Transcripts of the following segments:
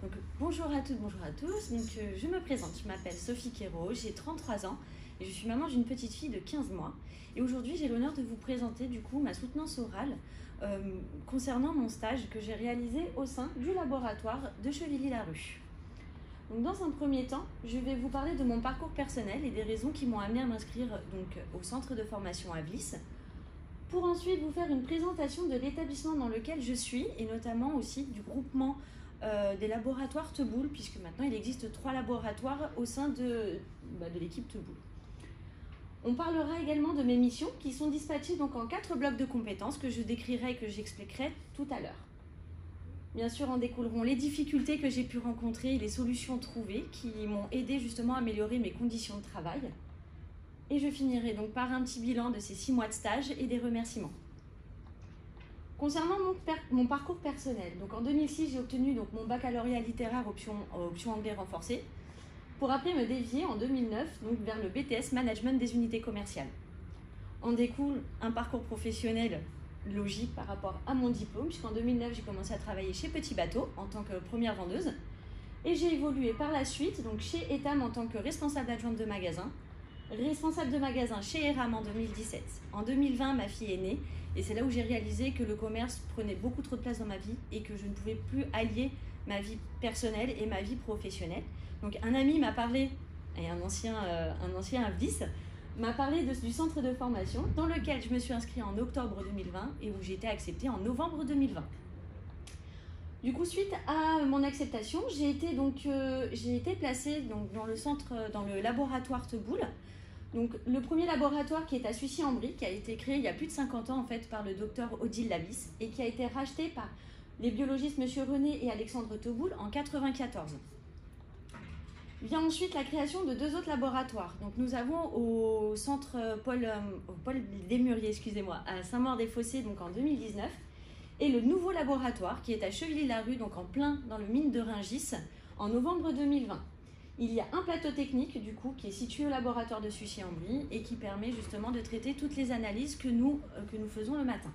Donc, bonjour à toutes, bonjour à tous. Donc, je me présente, je m'appelle Sophie Quérault, j'ai 33 ans et je suis maman d'une petite fille de 15 mois. Et aujourd'hui, j'ai l'honneur de vous présenter du coup ma soutenance orale concernant mon stage que j'ai réalisé au sein du laboratoire de Chevilly-Larue. Donc, dans un premier temps, je vais vous parler de mon parcours personnel et des raisons qui m'ont amené à m'inscrire au centre de formation Avlis, pour ensuite vous faire une présentation de l'établissement dans lequel je suis et notamment aussi du groupement des laboratoires Teboul, puisque maintenant il existe 3 laboratoires au sein de l'équipe Teboul. On parlera également de mes missions qui sont dispatchées donc en 4 blocs de compétences que je décrirai et que j'expliquerai tout à l'heure. Bien sûr, en découleront les difficultés que j'ai pu rencontrer et les solutions trouvées qui m'ont aidé justement à améliorer mes conditions de travail. Et je finirai donc par un petit bilan de ces 6 mois de stage et des remerciements. Concernant mon parcours personnel, donc en 2006, j'ai obtenu donc mon baccalauréat littéraire option anglais renforcé, pour après me dévier en 2009 donc vers le BTS Management des unités commerciales. En découle un parcours professionnel logique par rapport à mon diplôme, puisqu'en 2009, j'ai commencé à travailler chez Petit Bateau en tant que première vendeuse, et j'ai évolué par la suite donc chez Etam en tant que responsable adjointe de magasin, responsable de magasin chez Eram en 2017. En 2020, ma fille est née et c'est là où j'ai réalisé que le commerce prenait beaucoup trop de place dans ma vie et que je ne pouvais plus allier ma vie personnelle et ma vie professionnelle. Donc un ami m'a parlé, et un ancien Avlis, m'a parlé du centre de formation dans lequel je me suis inscrite en octobre 2020 et où j'ai été acceptée en novembre 2020. Du coup, suite à mon acceptation, j'ai été placée donc, dans le laboratoire Teboul. Donc, le premier laboratoire qui est à Sucy-en-Brie, qui a été créé il y a plus de 50 ans en fait par le docteur Odile Labis et qui a été racheté par les biologistes Monsieur René et Alexandre Teboul en 1994. Vient ensuite la création de 2 autres laboratoires. Donc, nous avons au centre Paul Desmuriers, à Saint-Maur-des-Fossés donc en 2019, et le nouveau laboratoire qui est à Chevilly-Larue, donc en plein dans le mine de Rungis, en novembre 2020. Il y a un plateau technique du coup qui est situé au laboratoire de Sucy-en-Brie et qui permet justement de traiter toutes les analyses que nous faisons le matin.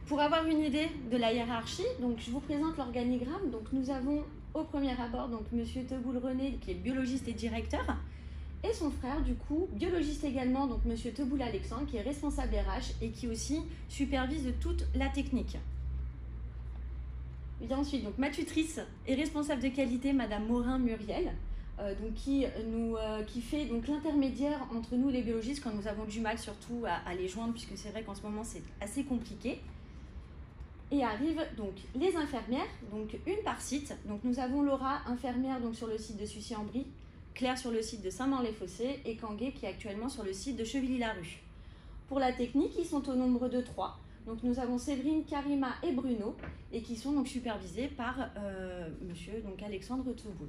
Pour avoir une idée de la hiérarchie, donc je vous présente l'organigramme. Donc nous avons au premier abord donc Monsieur Teboul René qui est biologiste et directeur, et son frère du coup, biologiste également, donc Monsieur Teboul Alexandre qui est responsable RH et qui aussi supervise toute la technique. Vient ensuite donc ma tutrice et responsable de qualité, Madame Morin Muriel, qui fait donc l'intermédiaire entre nous les biologistes quand nous avons du mal surtout à les joindre, puisque c'est vrai qu'en ce moment c'est assez compliqué. Et arrivent donc les infirmières, donc une par site. Donc nous avons Laura, infirmière donc sur le site de Sucy-en-Brie, Claire sur le site de Saint-Maur-les-Fossés et Kangué qui est actuellement sur le site de Chevilly-Larue. Pour la technique, ils sont au nombre de 3. Donc nous avons Séverine, Karima et Bruno et qui sont donc supervisés par Monsieur donc Alexandre Teboul.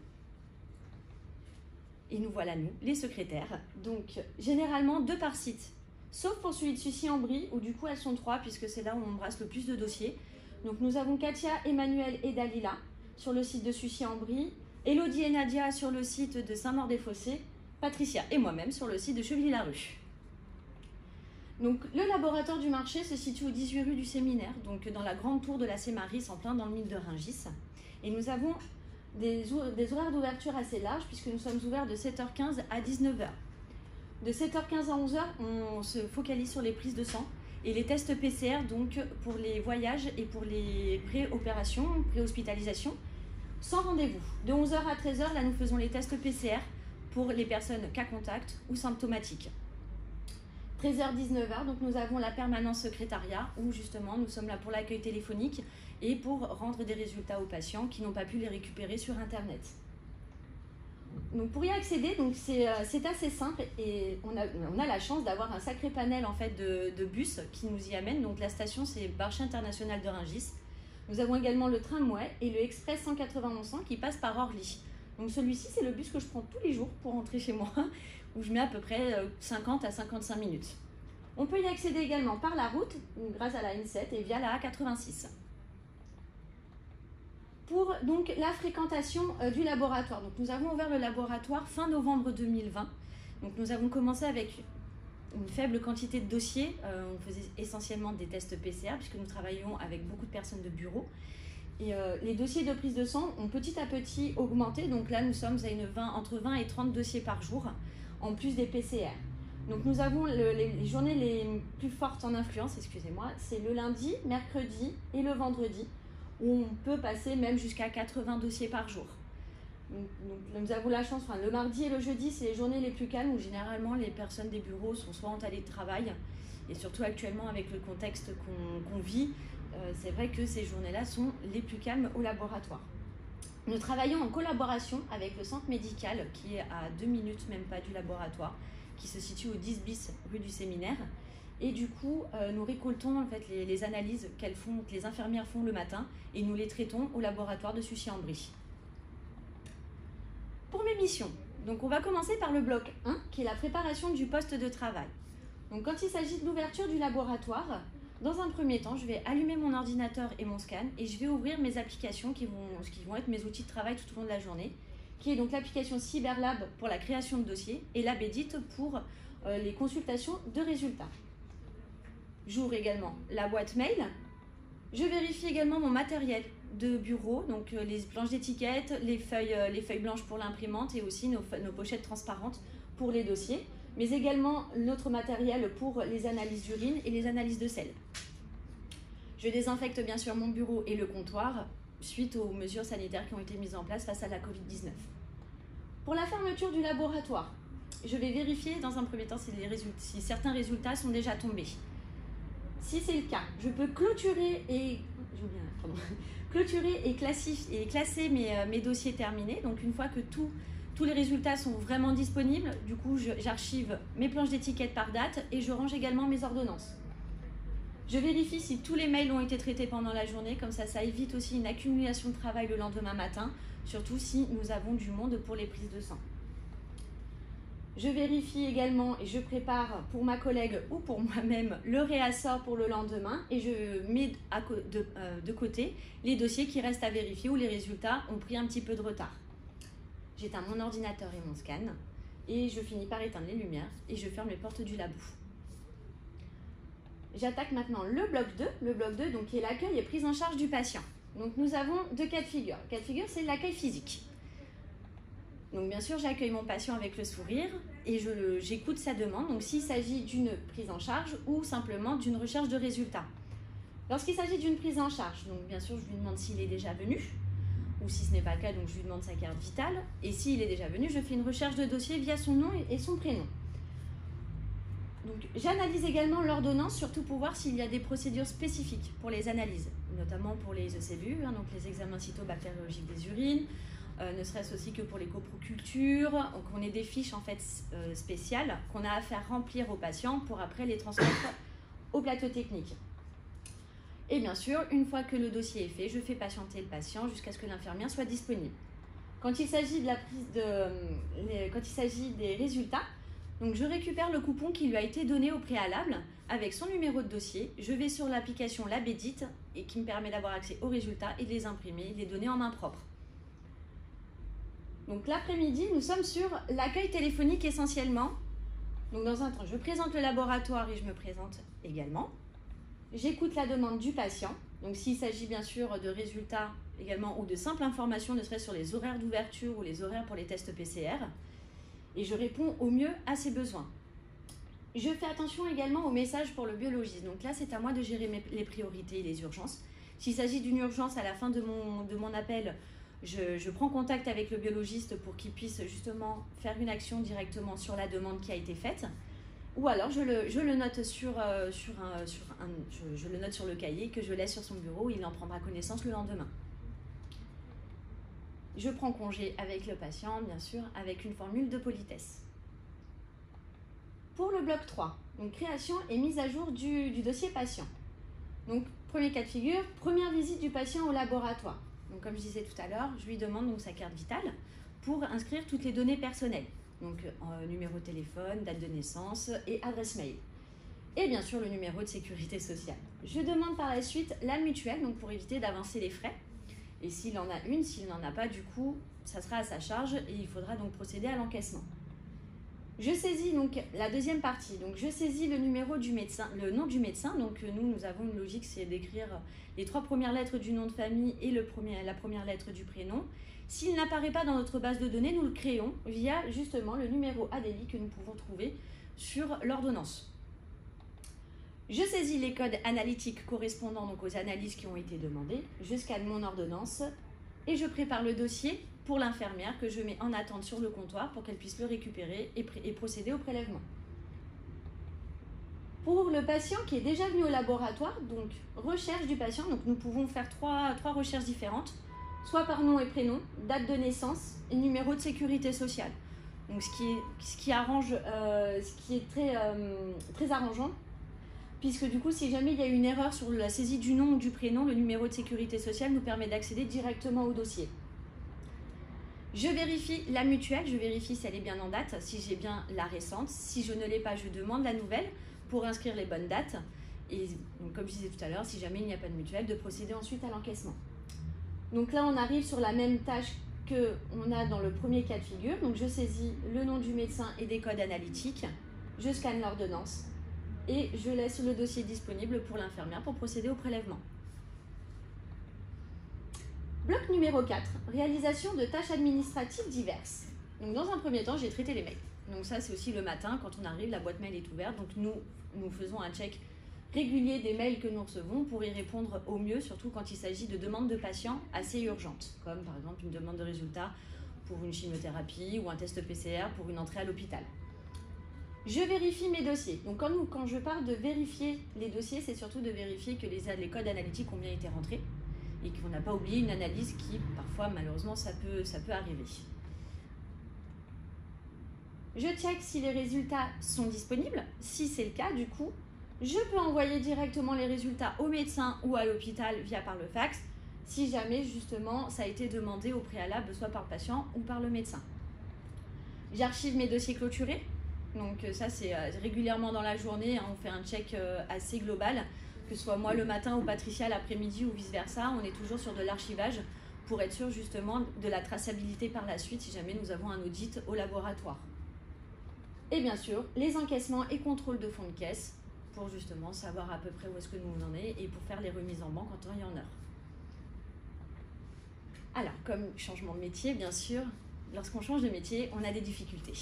Et nous voilà nous, les secrétaires. Donc généralement 2 par site, sauf pour celui de Sucy-en-Brie où du coup elles sont 3 puisque c'est là où on embrasse le plus de dossiers. Donc nous avons Katia, Emmanuel et Dalila sur le site de Sucy-en-Brie, Elodie et Nadia sur le site de Saint-Maur-des-Fossés, Patricia et moi-même sur le site de Chevilly-Larue. Donc le laboratoire du marché se situe au 18 rue du Séminaire, donc dans la grande tour de la Sémaris, en plein dans le mine de Rungis. Et nous avons des horaires d'ouverture assez larges puisque nous sommes ouverts de 7h15 à 19h. De 7h15 à 11h, on se focalise sur les prises de sang et les tests PCR donc pour les voyages et pour les pré-opérations, pré-hospitalisations, sans rendez-vous. De 11h à 13h, là nous faisons les tests PCR pour les personnes cas contact ou symptomatiques. 13h-19h, donc nous avons la permanence secrétariat où justement nous sommes là pour l'accueil téléphonique et pour rendre des résultats aux patients qui n'ont pas pu les récupérer sur internet. Donc pour y accéder, donc c'est assez simple et on a la chance d'avoir un sacré panel en fait de bus qui nous y amène. Donc la station c'est Marché International de Rungis. Nous avons également le tramway et le Express 191 qui passe par Orly. Donc celui-ci c'est le bus que je prends tous les jours pour rentrer chez moi, où je mets à peu près 50 à 55 minutes. On peut y accéder également par la route, grâce à la N7 et via la A86. Pour donc la fréquentation du laboratoire, donc nous avons ouvert le laboratoire fin novembre 2020. Donc nous avons commencé avec une faible quantité de dossiers. On faisait essentiellement des tests PCR puisque nous travaillons avec beaucoup de personnes de bureau. Et les dossiers de prise de sang ont petit à petit augmenté. Donc là, nous sommes à entre 20 et 30 dossiers par jour, en plus des PCR. Donc nous avons les journées les plus fortes en influence, excusez-moi, c'est le lundi, mercredi et le vendredi, où on peut passer même jusqu'à 80 dossiers par jour. Donc, nous avons la chance, le mardi et le jeudi, c'est les journées les plus calmes, où généralement les personnes des bureaux sont soit en télétravail, et surtout actuellement avec le contexte qu'on vit, c'est vrai que ces journées-là sont les plus calmes au laboratoire. Nous travaillons en collaboration avec le centre médical qui est à 2 minutes même pas du laboratoire, qui se situe au 10 bis rue du Séminaire. Et du coup, nous récoltons en fait les analyses que les infirmières font le matin et nous les traitons au laboratoire de Sucy-en-Brie. Pour mes missions, donc on va commencer par le bloc 1 qui est la préparation du poste de travail. Donc quand il s'agit de l'ouverture du laboratoire, dans un premier temps, je vais allumer mon ordinateur et mon scan et je vais ouvrir mes applications qui vont être mes outils de travail tout au long de la journée, qui est donc l'application CyberLab pour la création de dossiers et LabEdit pour les consultations de résultats. J'ouvre également la boîte mail. Je vérifie également mon matériel de bureau, donc les planches d'étiquette, les feuilles blanches pour l'imprimante et aussi nos pochettes transparentes pour les dossiers, mais également notre matériel pour les analyses d'urine et les analyses de sel. Je désinfecte bien sûr mon bureau et le comptoir suite aux mesures sanitaires qui ont été mises en place face à la Covid-19. Pour la fermeture du laboratoire, je vais vérifier dans un premier temps si certains résultats sont déjà tombés. Si c'est le cas, je peux clôturer et classer mes dossiers terminés. Donc une fois que tous les résultats sont vraiment disponibles, du coup j'archive mes planches d'étiquette par date et je range également mes ordonnances. Je vérifie si tous les mails ont été traités pendant la journée, comme ça évite aussi une accumulation de travail le lendemain matin, surtout si nous avons du monde pour les prises de sang. Je vérifie également et je prépare pour ma collègue ou pour moi-même le réassort pour le lendemain et je mets de côté les dossiers qui restent à vérifier où les résultats ont pris un petit peu de retard. J'éteins mon ordinateur et mon scan et je finis par éteindre les lumières et je ferme les portes du labo. J'attaque maintenant le bloc 2. Le bloc 2 donc, qui est l'accueil et prise en charge du patient. Donc nous avons deux cas de figure. Le cas de figure, c'est l'accueil physique. Donc bien sûr, j'accueille mon patient avec le sourire et j'écoute sa demande. Donc s'il s'agit d'une prise en charge ou simplement d'une recherche de résultats. Lorsqu'il s'agit d'une prise en charge, donc bien sûr, je lui demande s'il est déjà venu ou si ce n'est pas le cas, donc je lui demande sa carte vitale. Et s'il est déjà venu, je fais une recherche de dossier via son nom et son prénom. Donc, j'analyse également l'ordonnance, surtout pour voir s'il y a des procédures spécifiques pour les analyses, notamment pour les ECBU, donc les examens cytobactériologiques des urines, ne serait-ce aussi que pour les coprocultures, donc on ait des fiches en fait spéciales qu'on a à faire remplir aux patients pour après les transmettre au plateau technique. Et bien sûr, une fois que le dossier est fait, je fais patienter le patient jusqu'à ce que l'infirmière soit disponible. Quand il s'agit des résultats, donc je récupère le coupon qui lui a été donné au préalable avec son numéro de dossier. Je vais sur l'application LabEdit et qui me permet d'avoir accès aux résultats et de les imprimer, de les donner en main propre. Donc l'après-midi, nous sommes sur l'accueil téléphonique essentiellement. Donc dans un temps, je présente le laboratoire et je me présente également. J'écoute la demande du patient. Donc s'il s'agit bien sûr de résultats également ou de simples informations, ne serait-ce sur les horaires d'ouverture ou les horaires pour les tests PCR. Et je réponds au mieux à ses besoins. Je fais attention également aux messages pour le biologiste. Donc là, c'est à moi de gérer les priorités et les urgences. S'il s'agit d'une urgence à la fin de mon appel, je prends contact avec le biologiste pour qu'il puisse justement faire une action directement sur la demande qui a été faite. Ou alors, je le note sur le cahier que je laisse sur son bureau. Il en prendra connaissance le lendemain. Je prends congé avec le patient, bien sûr, avec une formule de politesse. Pour le bloc 3, donc création et mise à jour du dossier patient. Donc, premier cas de figure, première visite du patient au laboratoire. Donc, comme je disais tout à l'heure, je lui demande donc sa carte vitale pour inscrire toutes les données personnelles. Donc, numéro de téléphone, date de naissance et adresse mail. Et bien sûr, le numéro de sécurité sociale. Je demande par la suite la mutuelle, donc pour éviter d'avancer les frais. Et s'il en a une, s'il n'en a pas, du coup, ça sera à sa charge et il faudra donc procéder à l'encaissement. Je saisis donc la deuxième partie. Donc je saisis le numéro du médecin, le nom du médecin. Donc nous avons une logique, c'est d'écrire les 3 premières lettres du nom de famille et la première lettre du prénom. S'il n'apparaît pas dans notre base de données, nous le créons via justement le numéro ADELI que nous pouvons trouver sur l'ordonnance. Je saisis les codes analytiques correspondant donc aux analyses qui ont été demandées. Je scanne mon ordonnance et je prépare le dossier pour l'infirmière que je mets en attente sur le comptoir pour qu'elle puisse le récupérer et procéder au prélèvement. Pour le patient qui est déjà venu au laboratoire, donc recherche du patient, donc nous pouvons faire trois recherches différentes, soit par nom et prénom, date de naissance et numéro de sécurité sociale. Donc ce qui est très arrangeant, puisque du coup, si jamais il y a une erreur sur la saisie du nom ou du prénom, le numéro de sécurité sociale nous permet d'accéder directement au dossier. Je vérifie la mutuelle, je vérifie si elle est bien en date, si j'ai bien la récente. Si je ne l'ai pas, je demande la nouvelle pour inscrire les bonnes dates. Et donc, comme je disais tout à l'heure, si jamais il n'y a pas de mutuelle, de procéder ensuite à l'encaissement. Donc là, on arrive sur la même tâche qu'on a dans le premier cas de figure. Donc je saisis le nom du médecin et des codes analytiques, je scanne l'ordonnance et je laisse le dossier disponible pour l'infirmière pour procéder au prélèvement. Bloc numéro 4, réalisation de tâches administratives diverses. Donc dans un premier temps, j'ai traité les mails. Donc ça, c'est aussi le matin, quand on arrive, la boîte mail est ouverte. Donc nous faisons un check régulier des mails que nous recevons pour y répondre au mieux, surtout quand il s'agit de demandes de patients assez urgentes, comme par exemple une demande de résultat pour une chimiothérapie ou un test PCR pour une entrée à l'hôpital. Je vérifie mes dossiers. Donc quand je parle de vérifier les dossiers, c'est surtout de vérifier que les codes analytiques ont bien été rentrés et qu'on n'a pas oublié une analyse qui, parfois, malheureusement, ça peut arriver. Je check si les résultats sont disponibles. Si c'est le cas, du coup, je peux envoyer directement les résultats au médecin ou à l'hôpital par le fax, si jamais, justement, ça a été demandé au préalable, soit par le patient ou par le médecin. J'archive mes dossiers clôturés. Donc ça, c'est régulièrement dans la journée, hein, on fait un check assez global, que ce soit moi le matin ou Patricia l'après-midi ou vice-versa, on est toujours sur de l'archivage pour être sûr justement de la traçabilité par la suite si jamais nous avons un audit au laboratoire. Et bien sûr, les encaissements et contrôles de fonds de caisse pour justement savoir à peu près où est-ce que nous en sommes et pour faire les remises en banque en temps et en heure. Alors, comme changement de métier, bien sûr, lorsqu'on change de métier, on a des difficultés.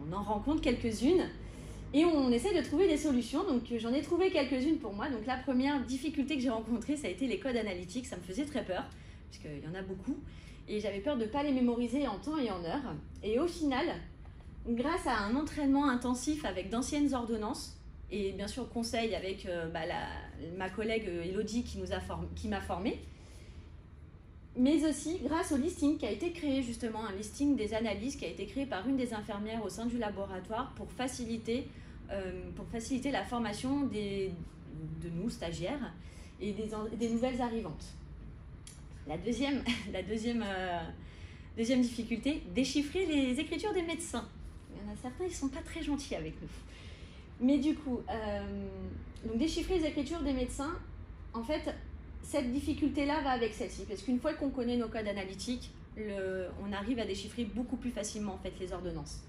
On en rencontre quelques-unes et on essaie de trouver des solutions. Donc j'en ai trouvé quelques-unes pour moi. Donc la première difficulté que j'ai rencontrée, ça a été les codes analytiques. Ça me faisait très peur, puisqu'il y en a beaucoup. Et j'avais peur de ne pas les mémoriser en temps et en heure. Et au final, grâce à un entraînement intensif avec d'anciennes ordonnances, et bien sûr conseil avec ma collègue Elodie qui m'a formée, mais aussi grâce au listing qui a été créé justement, un listing des analyses qui a été créé par une des infirmières au sein du laboratoire pour faciliter la formation de nous, stagiaires, et des nouvelles arrivantes. La deuxième difficulté, déchiffrer les écritures des médecins. Il y en a certains, ils ne sont pas très gentils avec nous. Mais du coup, donc déchiffrer les écritures des médecins, en fait, cette difficulté-là va avec celle-ci, parce qu'une fois qu'on connaît nos codes analytiques, on arrive à déchiffrer beaucoup plus facilement en fait, les ordonnances.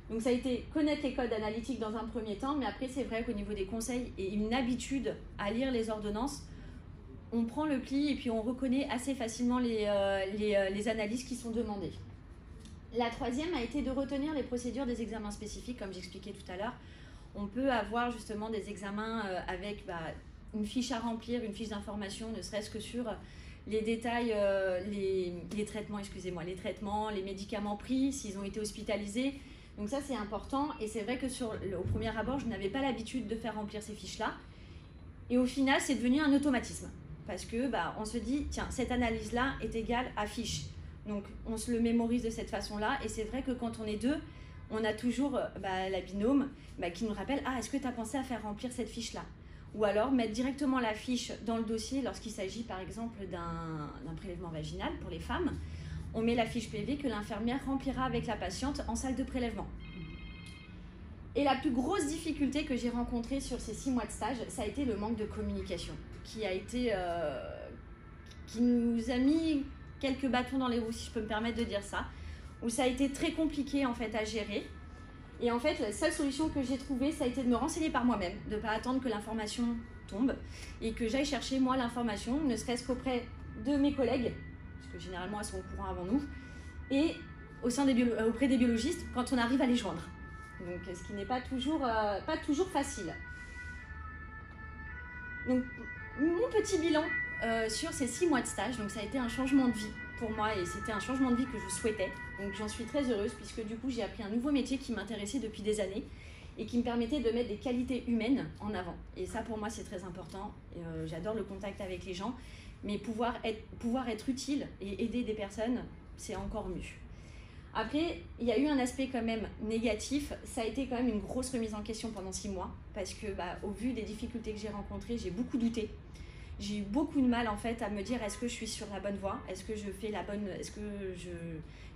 Donc ça a été connaître les codes analytiques dans un premier temps, mais après c'est vrai qu'au niveau des conseils et une habitude à lire les ordonnances, on prend le pli et puis on reconnaît assez facilement les analyses qui sont demandées. La troisième a été de retenir les procédures des examens spécifiques, comme j'expliquais tout à l'heure. On peut avoir justement des examens avec une fiche à remplir, une fiche d'information, ne serait-ce que sur les détails, les traitements, les médicaments pris, s'ils ont été hospitalisés. Donc ça, c'est important. Et c'est vrai que au premier abord, je n'avais pas l'habitude de faire remplir ces fiches-là. Et au final, c'est devenu un automatisme. Parce que on se dit, tiens, cette analyse-là est égale à fiche. Donc, on se le mémorise de cette façon-là. Et c'est vrai que quand on est deux, on a toujours la binôme qui nous rappelle, ah, est-ce que tu as pensé à faire remplir cette fiche-là ? Ou alors mettre directement la fiche dans le dossier lorsqu'il s'agit par exemple d'un prélèvement vaginal pour les femmes. On met la fiche PV que l'infirmière remplira avec la patiente en salle de prélèvement. Et la plus grosse difficulté que j'ai rencontrée sur ces 6 mois de stage, ça a été le manque de communication, qui nous a mis quelques bâtons dans les roues, si je peux me permettre de dire ça, où ça a été très compliqué en fait à gérer. Et en fait, la seule solution que j'ai trouvée, ça a été de me renseigner par moi-même, de ne pas attendre que l'information tombe et que j'aille chercher moi l'information, ne serait-ce qu'auprès de mes collègues, parce que généralement elles sont au courant avant nous, et auprès des biologistes quand on arrive à les joindre. Donc, ce qui n'est pas toujours facile. Donc, mon petit bilan sur ces 6 mois de stage, donc ça a été un changement de vie pour moi et c'était un changement de vie que je souhaitais. Donc j'en suis très heureuse puisque du coup j'ai appris un nouveau métier qui m'intéressait depuis des années et qui me permettait de mettre des qualités humaines en avant. Et ça pour moi c'est très important. J'adore le contact avec les gens, mais pouvoir être utile et aider des personnes, c'est encore mieux. Après, il y a eu un aspect quand même négatif, ça a été quand même une grosse remise en question pendant 6 mois parce que au vu des difficultés que j'ai rencontrées, j'ai beaucoup douté. J'ai eu beaucoup de mal en fait à me dire est-ce que je suis sur la bonne voie, est-ce que je fais est-ce que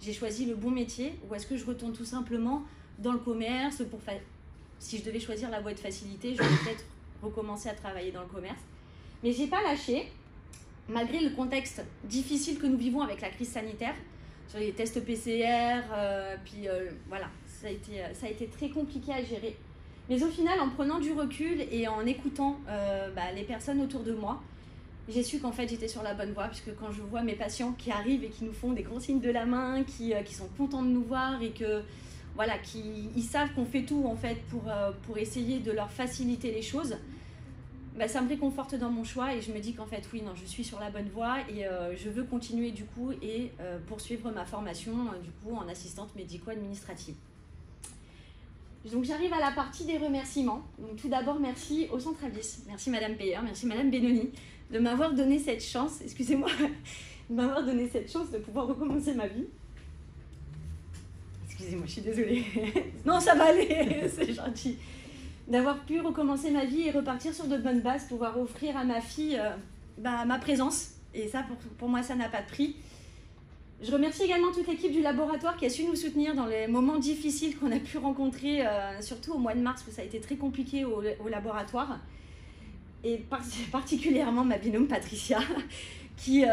j'ai choisi le bon métier ou est-ce que je retourne tout simplement dans le commerce si je devais choisir la voie de facilité, je vais peut-être recommencer à travailler dans le commerce. Mais j'ai pas lâché, malgré le contexte difficile que nous vivons avec la crise sanitaire, sur les tests PCR, voilà, ça a été très compliqué à gérer. Mais au final, en prenant du recul et en écoutant les personnes autour de moi, j'ai su qu'en fait j'étais sur la bonne voie, puisque quand je vois mes patients qui arrivent et qui nous font des grands signes de la main, qui sont contents de nous voir et que voilà, ils savent qu'on fait tout en fait pour essayer de leur faciliter les choses, ça me réconforte dans mon choix et je me dis qu'en fait oui, non, je suis sur la bonne voie et je veux continuer du coup et poursuivre ma formation du coup en assistante médico-administrative. Donc j'arrive à la partie des remerciements. Donc tout d'abord, merci au Centre Abyss, merci Madame Peyer, merci Madame Benoni de m'avoir donné cette chance, excusez-moi, de m'avoir donné cette chance de pouvoir recommencer ma vie. Excusez-moi, je suis désolée. Non, ça va aller, c'est gentil. D'avoir pu recommencer ma vie et repartir sur de bonnes bases, pouvoir offrir à ma fille ma présence. Et ça, pour moi, ça n'a pas de prix. Je remercie également toute l'équipe du laboratoire qui a su nous soutenir dans les moments difficiles qu'on a pu rencontrer, surtout au mois de mars où ça a été très compliqué au laboratoire. Et particulièrement ma binôme Patricia, qui,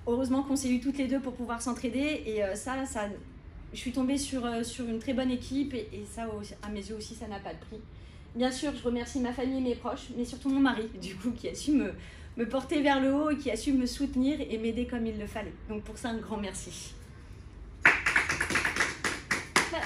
heureusement qu'on s'est eu toutes les deux pour pouvoir s'entraider. Et je suis tombée sur une très bonne équipe et ça, à mes yeux aussi, ça n'a pas de prix. Bien sûr, je remercie ma famille et mes proches, mais surtout mon mari, du coup, qui a su me porter vers le haut et qui a su me soutenir et m'aider comme il le fallait. Donc pour ça, un grand merci. Voilà.